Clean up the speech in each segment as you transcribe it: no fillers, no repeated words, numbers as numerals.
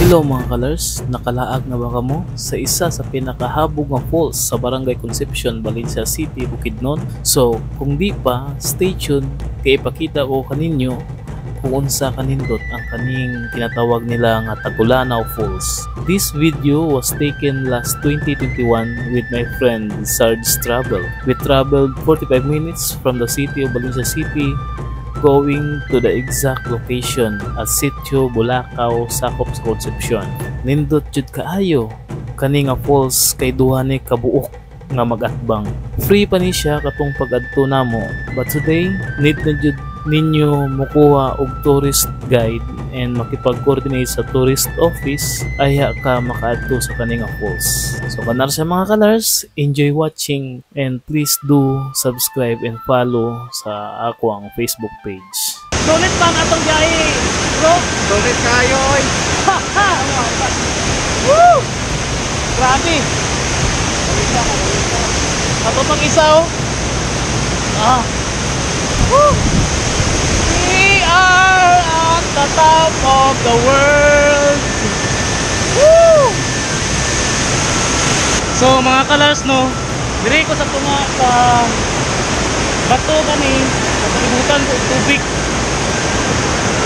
Hello mga colors, nakalaag na ba kamo sa isa sa pinakahabog nga falls sa Barangay Concepcion, Valencia City, Bukidnon? So kung di pa, stay tuned kay ipakita ko kaninyo kung unsa kanindot ang kaning tinatawag nila nga Tagulanaw Falls. This video was taken last 2021 with my friend Sarge Travel. We traveled 45 minutes from the city of Valencia City going to the exact location at Sitio Bulacau, sakop sa Concepcion. Nindot jud kaayo kani nga falls kay duha ni kabuok nga magatbang. Free pa ni siya katong pag-adto namo, but today need na jud ninyo mukuha og tourist guide and makipag-coordinate sa tourist office aya ka makaadto sa kaning falls. So kanar sa mga colors, enjoy watching and please do subscribe and follow sa ako ang Facebook page. Sulit man atong biyahe, bro. Sulit kayo, oy. Woo! Grabe. Ato pang isa, oh. Woo! We are at the top of the world. Woo! So mga colors, no, diri ko sa tunga sa bato kani, sa kalibutan ko tubig.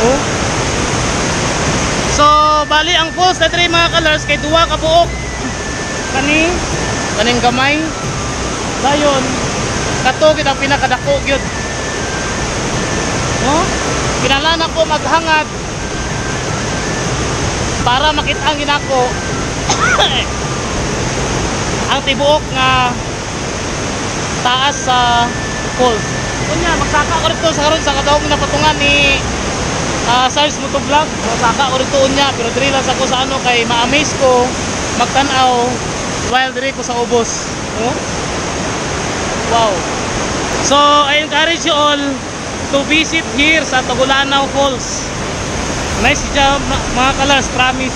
Oh. So bali ang falls na diri mga colors kay duwa ka buok. Kaning gamay. Dayon kato gid ang pinakadako gyud. No? Kinahanglan ako maghangad para makita ang ginako ang tibuok nga taas sa falls. Kunya magsaka ko rito sa karon sa kadawog na patungan ni Sarge Motovlog. Magsaka ko rito unya pero diri lang sa ko sa ano kay ma-amaze ko magtan-aw while diri ko sa ubos. No? Wow. So I encourage you all to visit here sa Tagulanaw Falls. Nice job mga colors, promise.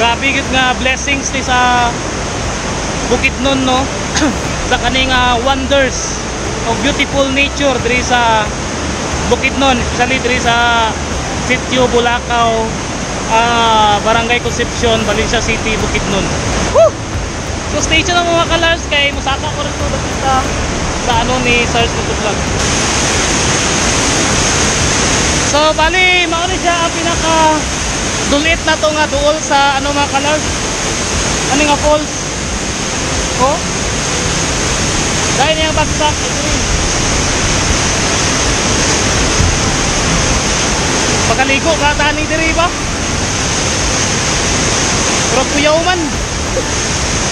Grabe gid nga blessings ni sa Bukidnon, no. Sa kaning wonders of beautiful nature diri sa Bukidnon, especially diri sa Sitio Bulacau, Barangay Concepcion, Valencia City, Bukidnon. Woo! So stay tuned mga colors kay musaka ko rin ito sa ano ni Sarge Motovlog. So bali mauni siya ang pinaka dulit na to nga duol sa ano mga colors. Ano nga falls. Oh. Dahil niyang bagsak ito rin. Pagkaligo ka tani diri ba? Pero kuyaw man.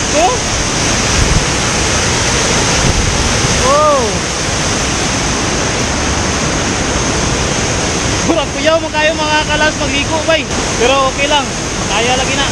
Oh. Oh. Kurang kuyaw mo kayo mga kalas magligo bay. Pero okay lang. Kaya lagi na.